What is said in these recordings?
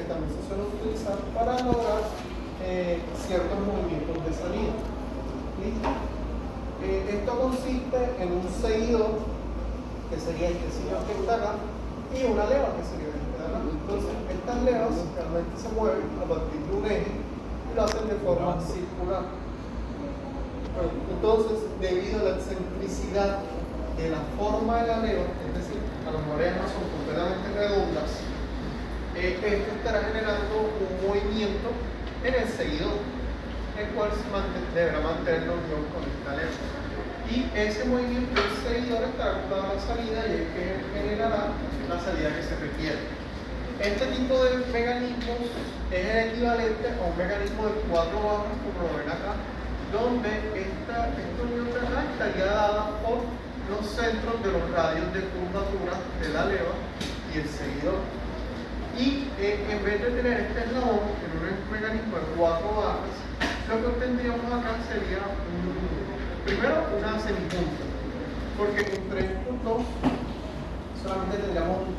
también se suele utilizar para lograr ciertos movimientos de salida. ¿Listo? Esto consiste en un seguidor, que sería este señor que está acá, y una leva, que sería este de acá. Entonces, estas levas realmente se mueven a partir de un eje y lo hacen de forma circular. Bueno, entonces, debido a la excentricidad de la forma de la leva, es decir, a lo mejor ellas no son completamente redondas, esto estará generando un movimiento en el seguidor, el cual deberá mantener la unión con esta leva. Y ese movimiento del seguidor estará acumulado a la salida y es que generará la salida que se requiere. Este tipo de mecanismos es el equivalente a un mecanismo de 4 barras, como lo ven acá, donde esta unión de acá estaría dada por los centros de los radios de curvatura de la leva y el seguidor. Y en vez de tener este eslabón en un mecanismo de 4 barras, lo que obtendríamos acá sería primero una semipunta, porque entre estos dos solamente tendríamos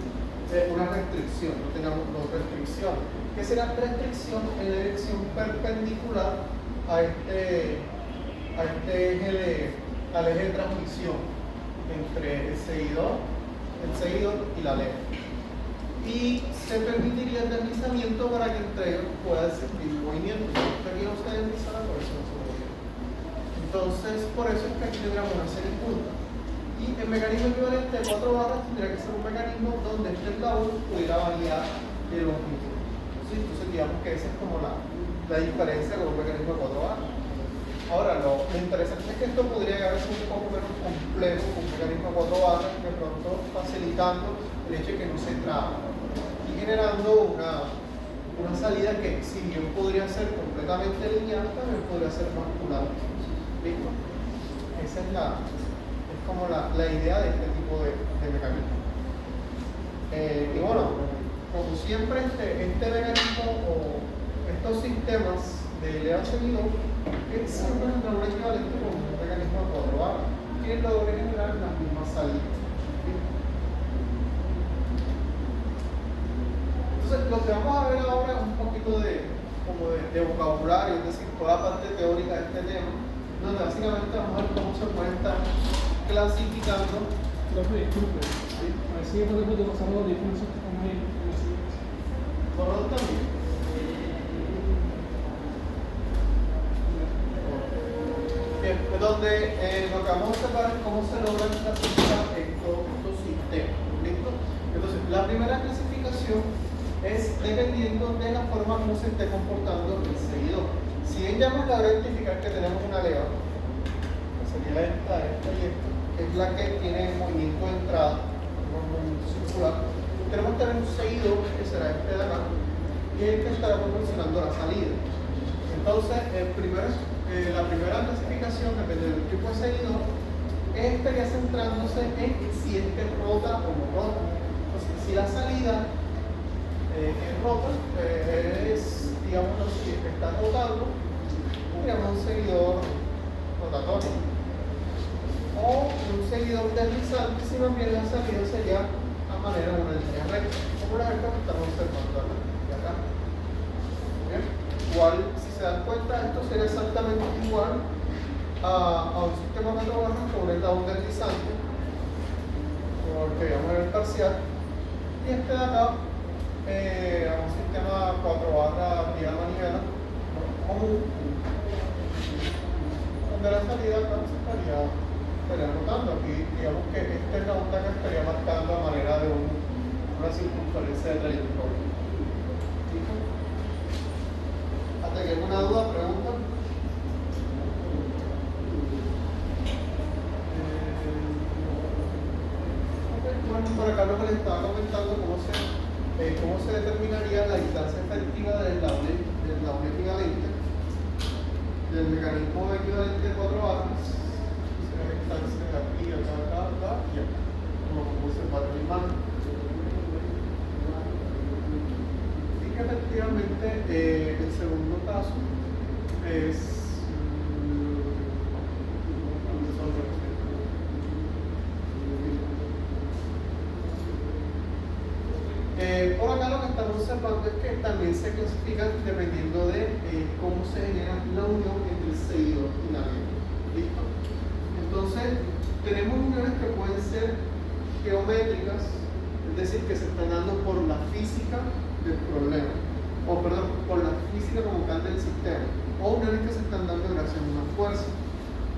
una restricción, no tenemos dos restricciones, que será restricción en la dirección perpendicular al eje de transmisión entre el seguidor y la leva. Y se permitiría el deslizamiento para que entre ellos pueda existir movimiento. Aquí no se desliza, por eso no se mueve. Entonces, por eso es que aquí tendríamos una semipunta. Y el mecanismo equivalente de 4 barras tendría que ser un mecanismo donde este eslabón pudiera variar de longitud. ¿Sí? Entonces, digamos que esa es como la diferencia con un mecanismo de 4 barras. Ahora, lo interesante es que esto podría llegar a ser un poco menos complejo con un mecanismo de 4 barras, de pronto facilitando el hecho de que no se traba y generando una salida que, si bien podría ser completamente lineal, también podría ser bascular. ¿Listo? Esa es como la idea de este tipo de mecanismo. Y bueno, como siempre, este mecanismo o estos sistemas de leva seguidor siempre tendrán un equivalente con un mecanismo de 4 barras que logre generar las mismas salidas. Entonces, lo que vamos a ver ahora es un poquito de vocabulario, es decir, toda la parte teórica de este tema, donde básicamente vamos a ver cómo se puede estar clasificando. Disculpe, ¿sí? A ver si podemos pasar los diferencias que estamos ahí en la siguiente. Por lo también. Bien, donde lo que vamos a observar es cómo se logran clasificar estos sistemas. ¿Listo? Entonces, la primera clasificación es dependiendo de la forma como se esté comportando el seguidor. Si bien ya hemos logrado identificar que tenemos una leva, que sería esta y esta, que es la que tiene movimiento de entrada, un movimiento circular, tenemos que tener un seguidor, que será este de acá, y el que estará proporcionando la salida. Entonces, la primera clasificación, depende del tipo de seguidor, estaría centrándose en si este rota o no rota. Entonces, si la salida es rota, digamos así, está rotando, tendríamos un seguidor rotatorio. O un seguidor deslizante, si más bien la salida sería a manera de una línea recta, como la recta que estamos observando acá. ¿Bien? Igual, si se dan cuenta, esto sería exactamente igual a un sistema de 4 barras con un eslabón deslizante, como el que veíamos en el parcial, y este de acá a un sistema 4 barras vía manivela común, donde la salida acá se estaría rotando. Aquí digamos que este eslabón de acá estaría marcando a manera de una circunferencia de trayectoria. ¿Listo? ¿Hasta aquí alguna duda, pregunta? Bueno, por acá lo que les estaba comentando cómo se determinaría la distancia efectiva del eslabón equivalente del mecanismo equivalente de 4 barras. Será la distancia de aquí, acá y acá, como se para mi mano. Y que efectivamente el segundo caso es por acá lo que estamos observando es que también se clasifican dependiendo de cómo se genera la unión entre el seguidor y la leva. ¿Listo? Entonces, tenemos uniones que pueden ser geométricas, es decir, que se están dando por la física del problema, o perdón, por la física como tal del sistema, o uniones que se están dando gracias a una fuerza.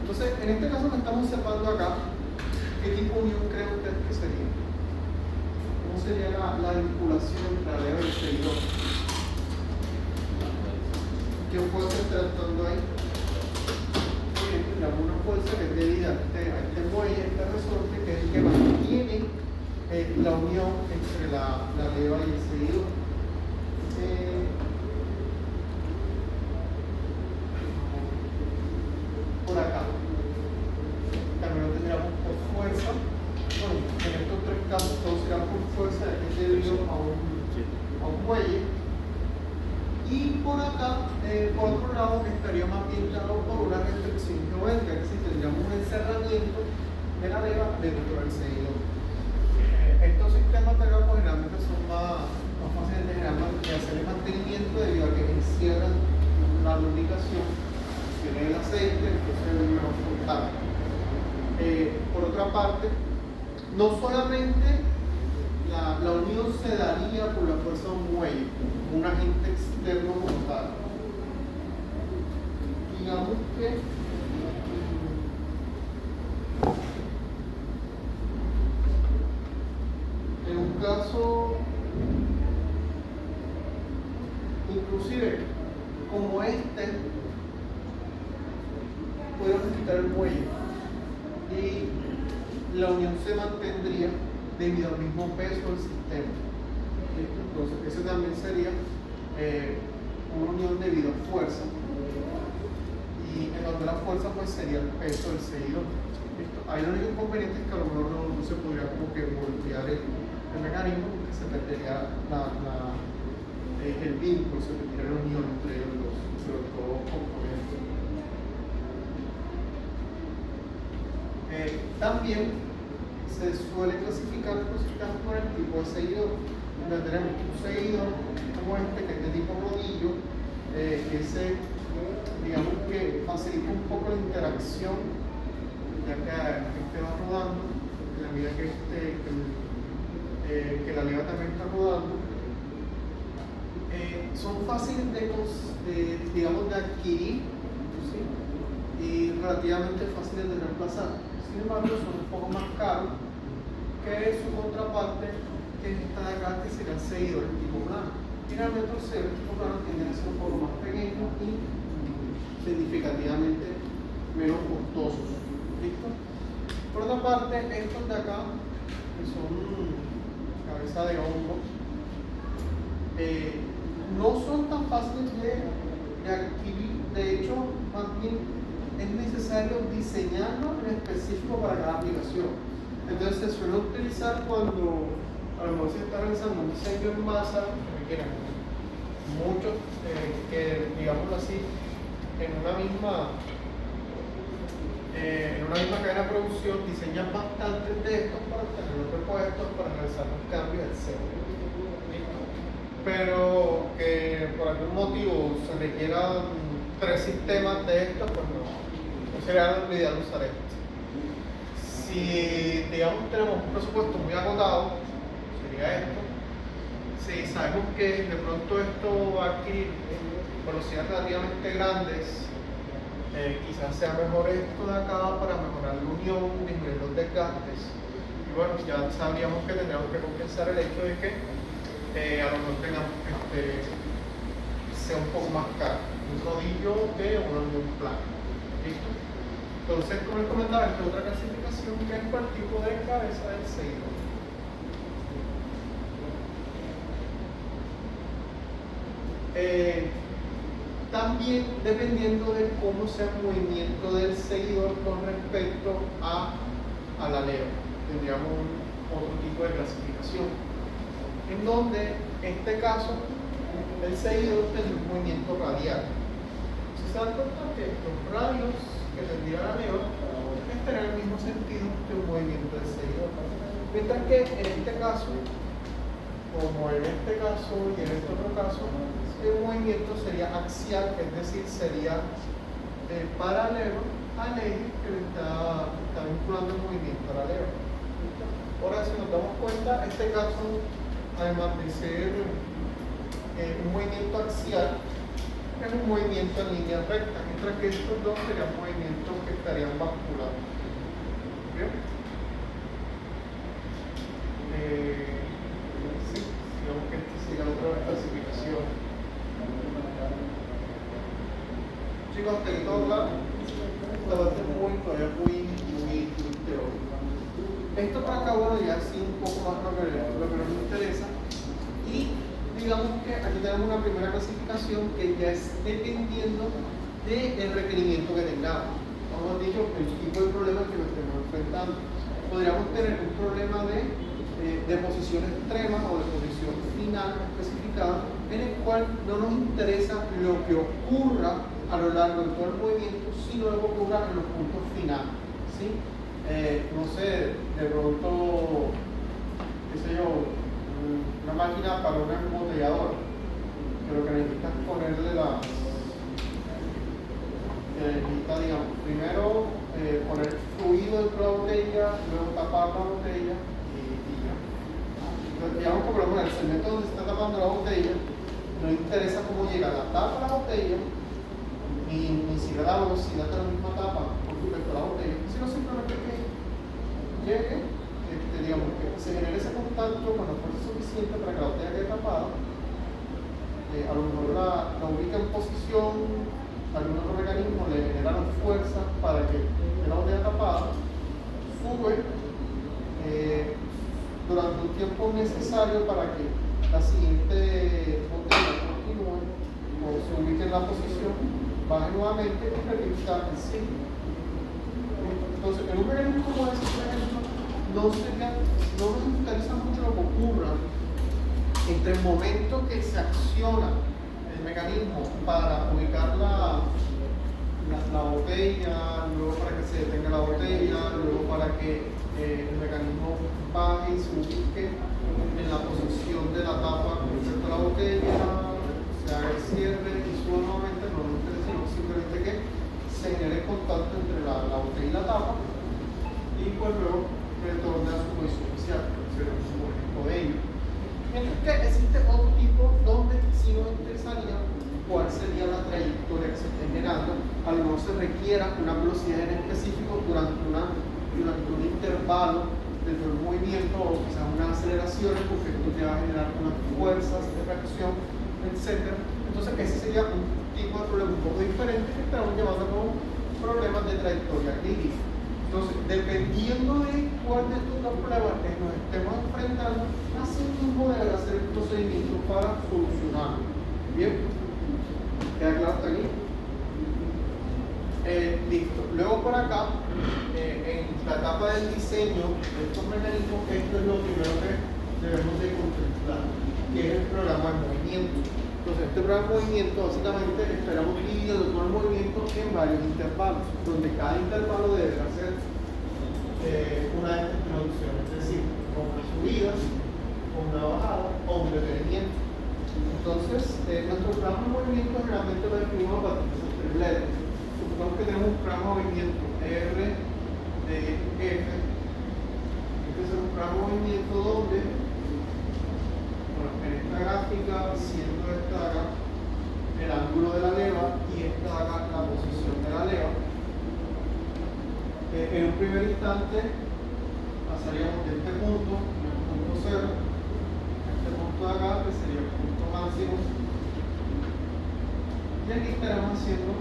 Entonces, en este caso que estamos observando acá, ¿qué tipo de unión cree usted que sería? ¿Cómo sería la vinculación entre la leva y el seguidor? ¿Qué fuerza está actuando ahí? Una fuerza que es debida a este muelle, este resorte, que es el que mantiene la unión entre la leva y el seguidor. Por acá también lo tendríamos por fuerza. Bueno, en estos tres casos todos serán por fuerza, es debido a un muelle. Y por acá, por otro lado, estaría más bien dado por una restricción geométrica, es decir, tendríamos un encerramiento de la leva dentro del seguidor. Estos sistemas de acá, pues, generalmente son más fáciles de hacer el mantenimiento debido a que encierran la lubricación, tiene el aceite, entonces es mejor contacto. Por otra parte, no solamente la unión se daría por la fuerza de un muelle, un agente externo como tal. Digamos que en un caso, inclusive como este, podemos quitar el muelle y la unión se mantendría debido al mismo peso del sistema. ¿Listo? Entonces, ese también sería una unión debido a fuerza, y en donde la fuerza pues sería el peso del seguidor. ¿Listo? Hay un único inconveniente es que a lo mejor no se podría como que voltear el mecanismo, porque se perdería el vínculo, se perdería la unión entre los dos componentes. También se suele clasificar los sistemas por el tipo de seguidor. Donde tenemos un seguidor como este, que es de tipo rodillo, que digamos que facilita un poco la interacción, ya que este va rodando, en la medida que la leva también está rodando. Son fáciles digamos, de adquirir, ¿sí? Y relativamente fáciles de reemplazar. Sin embargo, son un poco más caros que su contraparte, que es esta de acá, que será el seguidor en tipo plano. Finalmente, el seguidor en tipo plano tiende a ser un poco más pequeño y significativamente menos costosos. ¿Listo? Por otra parte, estos de acá, que son cabeza de hongo, no son tan fáciles de adquirir. De hecho, más bien es necesario diseñarlo en específico para cada aplicación. Entonces se suele utilizar cuando a lo mejor se está realizando un diseño en masa que requiere muchos, que digámoslo así, en una misma cadena de producción diseñan bastantes de estos para tenerlos repuestos para realizar los cambios, etc. Pero que por algún motivo se requieran 3 sistemas de estos, pues no sería lo ideal usar esto. Si, digamos, tenemos un presupuesto muy agotado, sería esto. Si sabemos que de pronto esto va a adquirir velocidades relativamente grandes, quizás sea mejor esto de acá para mejorar la unión, disminuir los desgastes. Y bueno, ya sabríamos que tendríamos que compensar el hecho de que a lo mejor tengamos sea un poco más caro un rodillo que una unión plana. ¿Listo? Entonces, como les comentaba, esta otra clasificación que es por el tipo de cabeza del seguidor. También dependiendo de cómo sea el movimiento del seguidor con respecto a la leva, tendríamos otro tipo de clasificación, en donde en este caso el seguidor tendría un movimiento radial. Si se dan cuenta que los radios que tendría la leva estarían en el mismo sentido que un movimiento del seguidor, mientras que en este caso como en este caso y en este otro caso, el movimiento sería axial, es decir, sería paralelo al eje que le está vinculando el movimiento a la leva. Ahora, si nos damos cuenta, este caso, además de ser un movimiento axial, es un movimiento en línea recta, mientras que estos dos serían movimientos que estarían basculando. ¿Bien? Sí, digamos que esta sería otra clasificación. Chicos, hasta aquí todo claro. Esta va a ser todavía muy teórico. Esto para acá, bueno, ya sí un poco más lo que nos interesa. Y digamos que aquí tenemos una primera clasificación que ya es dependiendo del requerimiento que tengamos. Como hemos dicho, el tipo de problema que nos estemos enfrentando. Podríamos tener un problema de posición extrema o de posición final especificada, en el cual no nos interesa lo que ocurra a lo largo de todo el movimiento, sino lo que ocurra en los puntos finales. ¿Sí? No sé, de pronto, qué sé yo, una máquina para un embotellador, que lo que necesitas es ponerle digamos, primero poner fluido dentro de la botella, luego tapar la botella y ya. Entonces, digamos que por ejemplo, en el segmento donde se está tapando la botella, no interesa cómo llega la tapa a la botella, ni siquiera la velocidad de la misma tapa con respecto a la botella, sino simplemente que llegue, digamos, que se genere ese contacto con la fuerza suficiente para que la botella quede tapada. A lo mejor la ubica en posición, algún otro mecanismo le generaron fuerza para que la botella tapada sube durante un tiempo necesario para que la siguiente botella continúe o se ubique en la posición, baje nuevamente y repita el ciclo. Entonces, en un mecanismo como este, por ejemplo, no nos interesa mucho lo que ocurra entre el momento que se acciona el mecanismo para ubicar la botella, luego para que se detenga la botella, luego para que el mecanismo baje y se ubique en la posición de la tapa con respecto a la botella, se haga el cierre y suba nuevamente. No nos interesa, sino simplemente que se genere contacto entre la botella y la tapa y pues luego retorne a su posición inicial, que sería un ejemplo de ello. Mientras que existe otro tipo donde sí nos interesaría cuál sería la trayectoria que se esté generando, a lo mejor se requiera una velocidad en específico durante un intervalo dentro del movimiento, o quizás unas aceleraciones, porque esto te va a generar unas fuerzas de reacción, etc. Entonces ese sería un tipo de problema un poco diferente que estamos llamando como problemas de trayectoria lírica. Entonces, dependiendo de cuál de estos dos problemas nos estemos enfrentando, así mismo debe hacer el procedimiento para solucionarlo. Bien, ¿queda claro hasta aquí? Listo. Luego por acá, en la etapa del diseño de estos mecanismos, esto es lo primero que debemos de contemplar, que es el programa de movimiento. Entonces, este programa de movimiento, básicamente, esperamos dividir todo el movimiento en varios intervalos, donde cada intervalo deberá ser una de estas introducciones, es decir, con una subida, con una bajada o un detenimiento. Entonces, nuestro programa de movimiento generalmente lo definimos a partir de esos tres letras. Supongamos que tenemos un programa de movimiento R de F. Este es un programa de movimiento donde, bueno, en esta gráfica, siendo esta acá el ángulo de la leva y esta acá la posición de la leva, en un primer instante pasaríamos de este punto, el punto 0, a este punto de acá, que sería el punto máximo, y aquí estaremos haciendo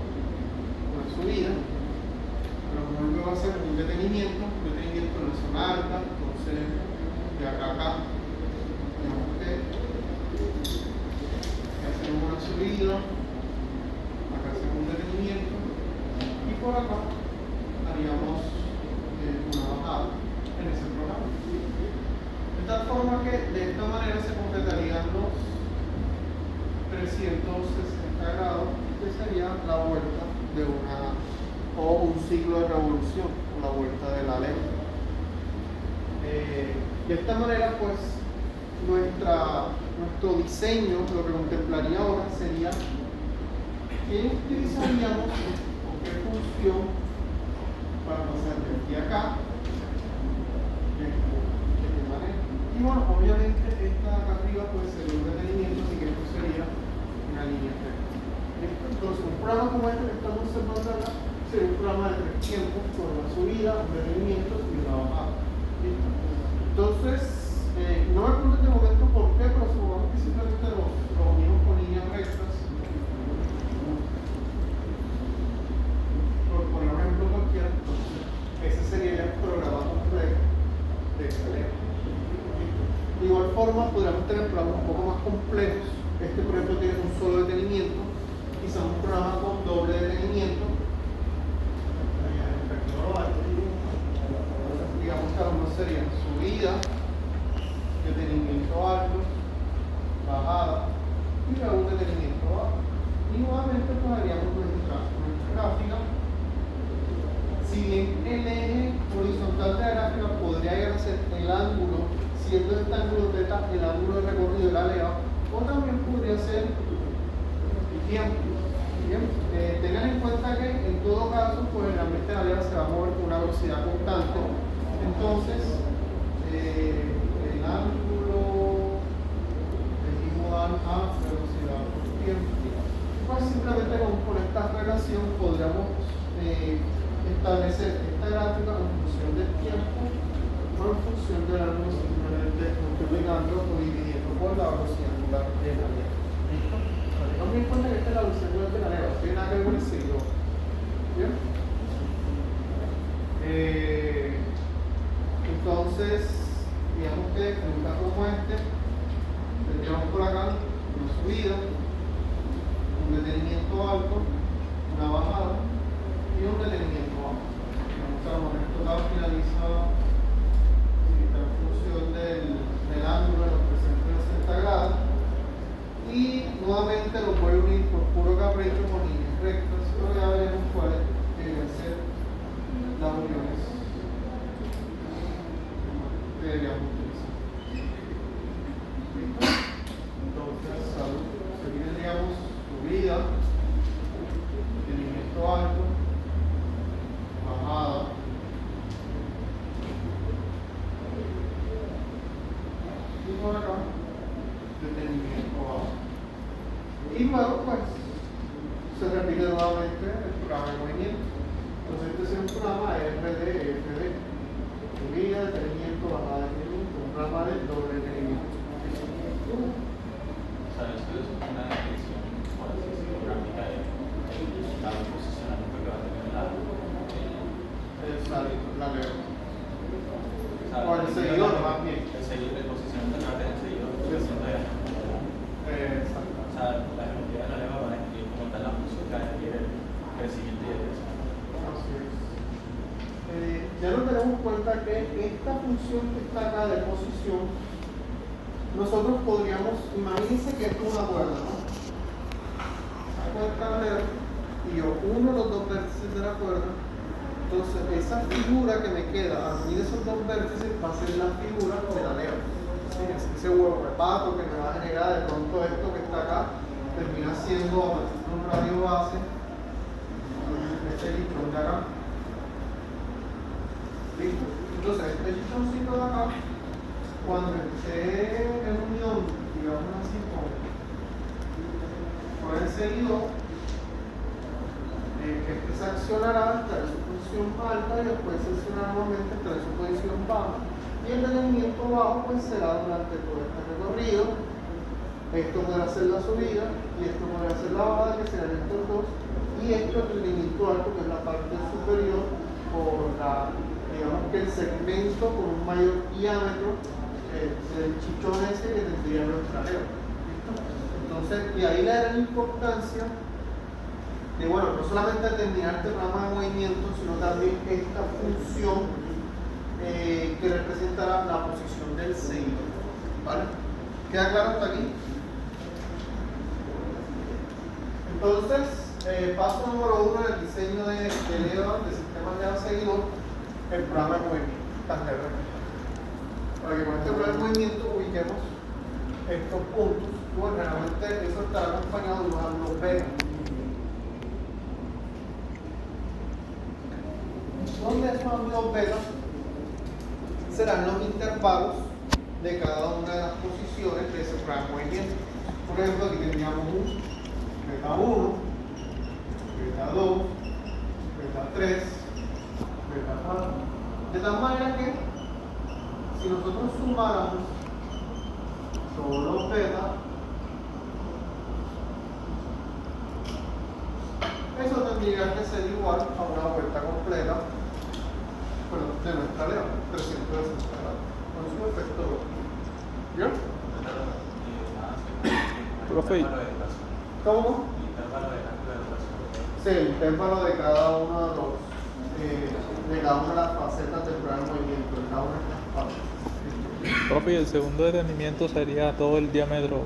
una subida, pero como luego va a ser un detenimiento en la zona alta, entonces de acá a acá, digamos que hacemos una subida, acá hacemos un detenimiento, y por acá haríamos una bajada en ese programa. De tal forma que de esta manera se completarían los 360 grados, que sería la vuelta de un ciclo de revolución, o la vuelta de la leva. De esta manera, pues, nuestro diseño, lo que contemplaría ahora sería qué utilizaríamos o qué función para pasar de aquí a acá. Y bueno, obviamente esta de acá arriba puede ser un detenimiento, así que esto sería una línea recta. Entonces, un programa como este que estamos observando acá sería un programa de 3 tiempos con una subida, un detenimiento y una bajada. ¿Listo? Entonces, no me pregunto en este momento por qué, pero supongamos que simplemente los unimos con líneas rectas. Por poner un ejemplo cualquiera, entonces, ese sería el programa completo de escalera. De igual forma, podríamos tener programas un poco más complejos. Este, por ejemplo, tiene un solo detenimiento, quizás un programa con doble detenimiento. Digamos que algunos serían subida, detenimiento alto, bajada y luego un detenimiento bajo. Y nuevamente pues haríamos nuestra gráfica. Si bien el eje horizontal de la gráfica podría llegar a ser el ángulo, siendo este ángulo θ el ángulo de recorrido de la leva, o también podría ser el tiempo. Bien, tengan en cuenta que en todo caso, pues realmente la leva se va a mover con una velocidad constante. Entonces, el ángulo es igual a velocidad por tiempo. Pues simplemente con esta relación podríamos establecer esta gráfica en función del tiempo o en función del ángulo, simplemente multiplicando o dividiendo por la velocidad angular de la leva. ¿Listo? Tengamos en cuenta que esta es la velocidad angular de la leva, no tiene nada que ver con el seguidor. ¿Bien? Entonces, digamos que en un caso como este, tendríamos por acá una subida, un detenimiento alto, una bajada y un detenimiento bajo. Digamos que a lo mejor esto finaliza en función del ángulo de los 360 grados y nuevamente lo voy a unir por puro capricho con líneas rectas, pero ya veremos cuáles deben ser las uniones que deberíamos utilizar. ¿Listo? Entonces, aquí tendríamos subida, detenimiento alto, bajada, y por acá, detenimiento bajo. Y luego, pues, se repite nuevamente el programa de movimiento. Entonces, este es un programa FD, subida, detenimiento, bajada, detenimiento, un programa de doble detenimiento. O sea, esto es una descripción, por así decirlo, gráfica de la posicionamiento que va a tener la leva. o O el seguidor, más bien. El seguidor, el posicionamiento que va a tener el seguidor. Exacto. O sea, la geometría de la leva va a describir como tal la función que adquiere el crecimiento y el crecimiento. Así es. Ya nos tenemos cuenta que esta función que está acá de posición, nosotros podríamos, imagínense que esto es una cuerda, ¿no? Saco el tablero y yo uno los dos vértices de la cuerda. Entonces, esa figura que me queda al unir esos dos vértices va a ser la figura de la leva. ¿Sí? Ese huevo reparto que me va a generar de pronto esto que está acá, termina siendo a partir de un radio base, este listrón de acá. ¿Listo? Entonces, este listoncito de acá, cuando esté en unión, digamos así, con el seguidor, este se accionará hasta su posición alta y después se accionará nuevamente hasta su posición baja. Y el detenimiento bajo pues será durante todo este recorrido. Esto podrá ser la subida y esto podrá ser la bajada, que serán estos dos. Y esto el detenimiento alto, que es la parte superior, por la, digamos que el segmento con un mayor diámetro del chichón ese que tendría nuestra leva. ¿Listo? Entonces, de ahí la gran importancia de, bueno, no solamente determinar este programa de movimiento, sino también esta función que representará la posición del seguidor. ¿Vale? ¿Queda claro hasta aquí? Entonces, paso número 1 en el diseño de leva, de sistemas de leva seguidor, el programa de movimiento. Para que con este programa de movimiento ubiquemos estos puntos, bueno, realmente eso estará acompañado de unos ángulos beta. ¿Dónde esos ángulos beta serán los intervalos de cada una de las posiciones de ese programa de movimiento? Por ejemplo, aquí tendríamos un beta 1, beta 2, beta 3, beta 4. De tal manera que si nosotros sumáramos todos los beta, eso tendría que ser igual a una vuelta completa, bueno, de nuestra leva, 360 grados, con su efecto lógico. ¿Bien? Profe, ¿Cómo? Sí, el intervalo de cada uno de cada una de las facetas del plan de movimiento, de cada una de las partes. profe, y el segundo detenimiento sería todo el diámetro.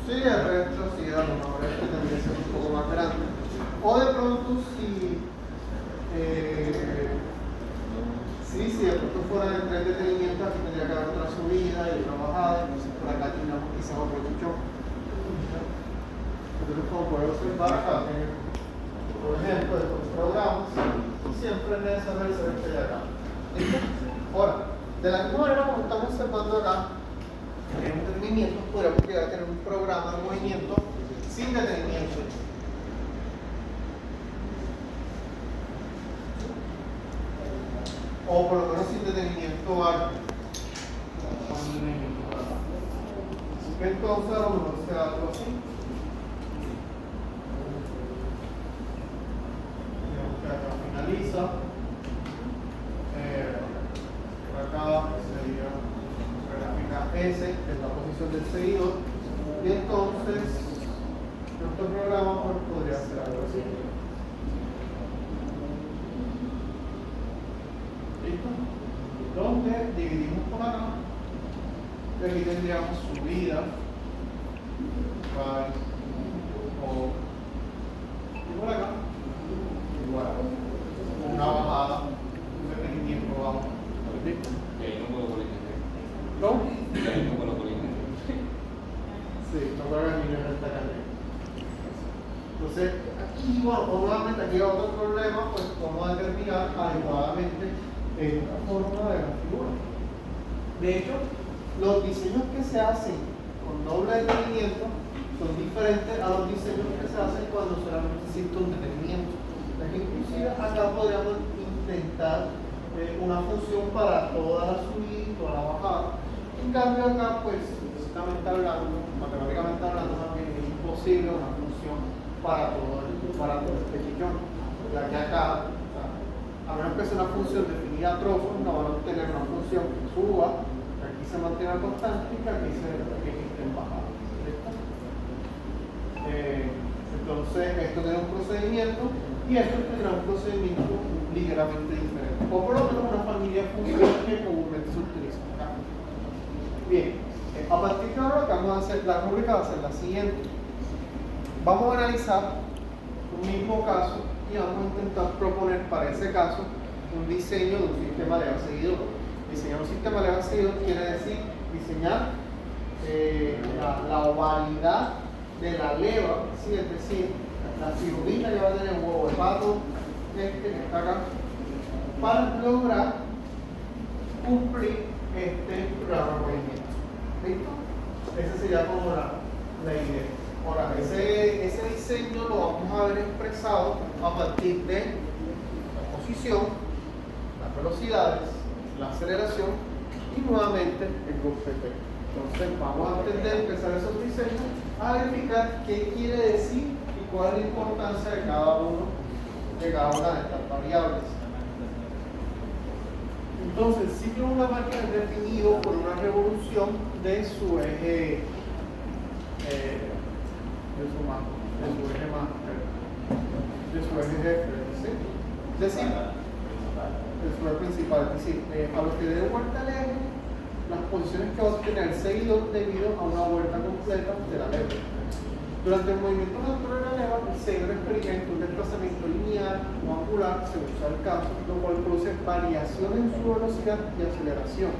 Sí, el resto sí, a lo mejor este tendría que ser un poco más grande. O de pronto si de pronto fuera de 3 detenimientos, aquí tendría que haber otra subida y otra bajada, entonces por acá tendríamos quizás otro chichón. Entonces, como pueden observar acá, por ejemplo, estos programas, siempre es necesario hacer este diagrama. ¿Listo? Ahora, de la misma manera como estamos observando acá, en un detenimiento, podríamos llegar a tener un programa de movimiento sin detenimiento. O por lo menos sin detenimiento alto. Entonces, a lo mejor será algo así. Acá finaliza, por acá sería la gráfica S, que es la posición del seguidor, y entonces nuestro programa pues, podría ser algo así. ¿Listo? Donde dividimos por acá, y aquí tendríamos subida, rise, o, y por acá igual, una bajada, un detenimiento bajo. ¿Listo? Y ahí no puedo colinear. ¿Cómo? Y ahí no puedo colinear. Sí, no puedo ni ver esta carrera. Entonces, aquí, bueno, nuevamente aquí hay otro problema, pues vamos a determinar adecuadamente esta fórmula de la figura. De hecho, los diseños que se hacen con doble detenimiento son diferentes a los diseños que se hacen cuando solamente existe un detenimiento. Inclusive acá podríamos intentar una función para toda la subida y toda la bajada. En cambio acá, pues, físicamente hablando, matemáticamente hablando, también es imposible una función para todo este chillón. Ya que acá, o sea, a menos que sea una función definida a trozos, no van a obtener una función que suba, que aquí se mantenga constante y que aquí esté en bajada. ¿Listo? Entonces, esto tiene un procedimiento y esto tendrá un procedimiento ligeramente diferente. O por lo menos una familia de funciones que comúnmente se utiliza acá. Bien, a partir de ahora lo que vamos a hacer, la rúbrica va a ser la siguiente. Vamos a analizar un mismo caso y vamos a intentar proponer para ese caso un diseño de un sistema de seguidor. Diseñar un sistema de seguidor quiere decir diseñar la ovalidad de la leva, ¿sí? Es decir, la figurita que va a tener un huevo de pato, que está acá, para lograr cumplir este programa de movimiento. ¿Listo? Esa sería como la idea. Ahora, ese diseño lo vamos a ver expresado a partir de la posición, las velocidades, la aceleración y nuevamente el golpe. Entonces vamos a empezar esos diseños a verificar qué quiere decir y cuál es la importancia de cada una de estas variables. Entonces, el ciclo de una máquina es definido por una revolución de su eje jefe, ¿sí? Es decir, el su eje principal, es decir, a lo que dé vuelta el eje, las posiciones que va a obtener el seguidor debido a una vuelta completa de la leva. Durante el movimiento natural de la leva, el seguidor experimenta un desplazamiento lineal o angular, según sea el caso, lo cual produce variaciones en su velocidad y aceleración.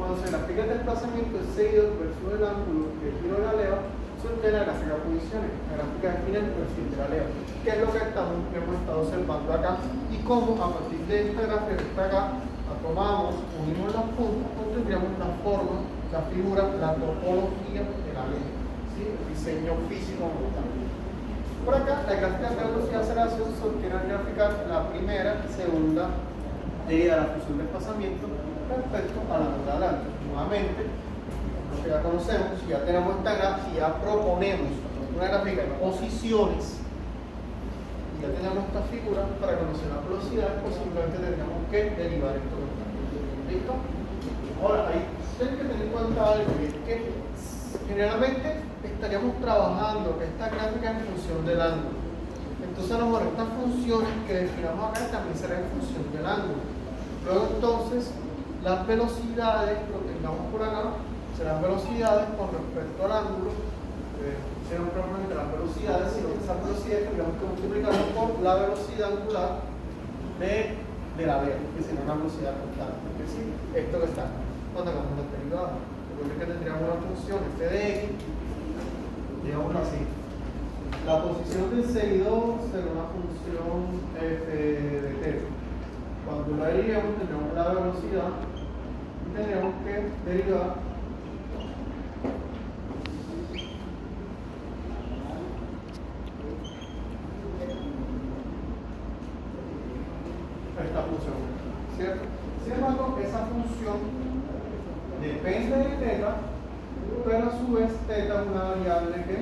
cuando se grafica el desplazamiento del seguidor versus el ángulo del giro de la leva, se obtiene la gráfica de posiciones. La gráfica define el perfil de la leva, que es lo que hemos estado observando acá, y cómo a partir de esta gráfica que está acá, la tomamos, unimos las puntas, obtendríamos la forma, la figura, la topología de la leva, ¿sí? El diseño físico como tal. Por acá, la gráfica de velocidad de aceleración se obtiene al graficar la primera, segunda de la función de desplazamiento respecto a la onda del alto. Nuevamente, lo que ya conocemos, si ya tenemos esta gráfica, si ya proponemos una gráfica de posiciones, ya tenemos esta figura para conocer la velocidad, pues simplemente tendríamos que derivar esto. ¿Listo? Ahora, ahí tienen que tener en cuenta algo, y es que generalmente estaríamos trabajando esta gráfica en función del ángulo. Entonces, a lo mejor estas funciones que definamos acá también serán en función del ángulo. Luego, entonces, las velocidades, lo tengamos por acá, serán velocidades con respecto al ángulo. Serán probablemente las velocidades, sino que esas velocidades tendríamos que multiplicarlas por la velocidad angular de la leva, que será una velocidad constante. Es decir, esto que está cuando hagamos la derivada. Recuerden que tendríamos una función f de x, digamos así. La posición del seguidor será una función f de t. Cuando la derivemos, tendremos la velocidad y tendremos que derivar esta función, ¿cierto? Sin embargo, esa función depende de θ, pero a su vez θ es una variable que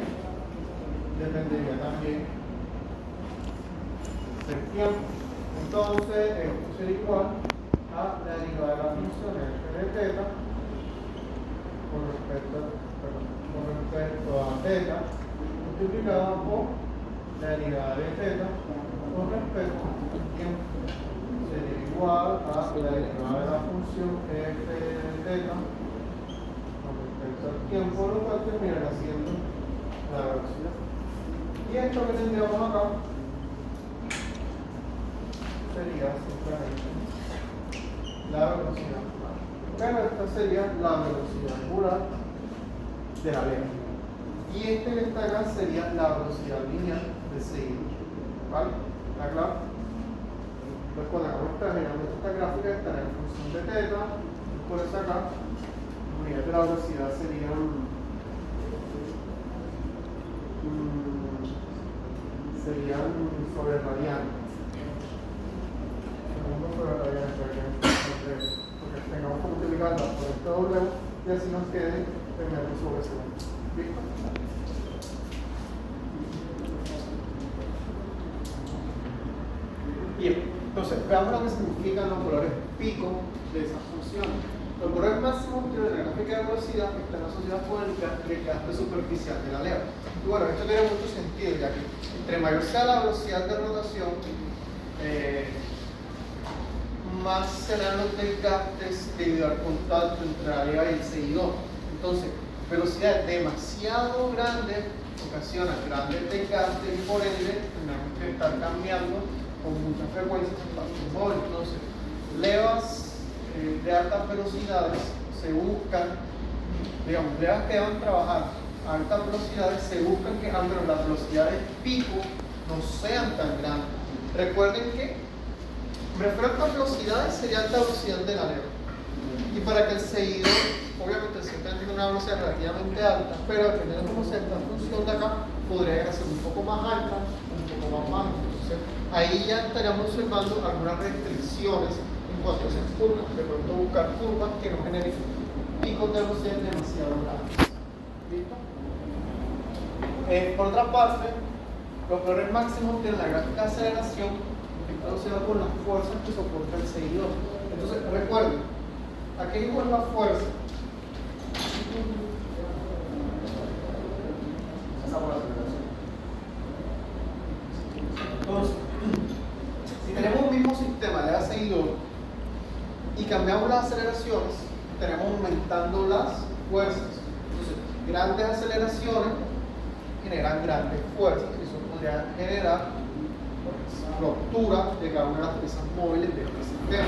dependería también del tiempo. Entonces, esto sería igual a la derivada de la función f de θ con respecto a θ multiplicada por la derivada de θ con respecto al tiempo. Sería igual a la derivada de la función f de θ con respecto al tiempo, lo cual terminará siendo la velocidad. Y esto que tendríamos acá sería simplemente la velocidad angular. Pero esta sería la velocidad angular de la leva. Y este que está acá sería la velocidad lineal de seguidor. ¿Vale? ¿Está claro? Entonces, cuando hagamos esta gráfica, estará en función de θ, por eso acá, la unidad de la velocidad serían sobre radianes. Segundos sobre radianes, porque tengamos que multiplicarla por este W y así nos quede en metros sobre segundo. ¿Listo? Bien, entonces veamos lo que significan los valores pico de esas funciones. Los valores máximos de la gráfica de velocidad están asociados con el desgaste superficial de la leva. Y bueno, esto tiene mucho sentido, ya que entre mayor sea la velocidad de rotación, más serán los desgastes debido al contacto entre la leva y el seguidor. Entonces, velocidades demasiado grandes ocasionan grandes desgastes y por ende tenemos que estar cambiando con mucha frecuencia el espacio móvil. Entonces, levas de altas velocidades se buscan, digamos, levas que van a trabajar a altas velocidades se buscan que al menos las velocidades pico no sean tan grandes. Recuerden que me refiero a altas velocidades sería alta velocidad de la leva. Y para que el seguidor, obviamente, se tenga una velocidad relativamente alta, pero dependiendo de cómo sea esta función de acá, podría ser un poco más alta, un poco más baja. Entonces, ahí ya estaríamos observando algunas restricciones en cuanto a esas curvas, de pronto buscar curvas que no generen picos de velocidad demasiado grandes. ¿Listo? Por otra parte, los valores máximos de la gráfica de aceleración están asociados con las fuerzas que soporta el seguidor. Entonces, recuerden, aquí igual la fuerza. Esa por la aceleración. Entonces, si tenemos un mismo sistema de seguidor y cambiamos las aceleraciones, estaremos aumentando las fuerzas. Entonces, grandes aceleraciones generan grandes fuerzas y eso podría generar ruptura de cada una de las piezas móviles de este sistema.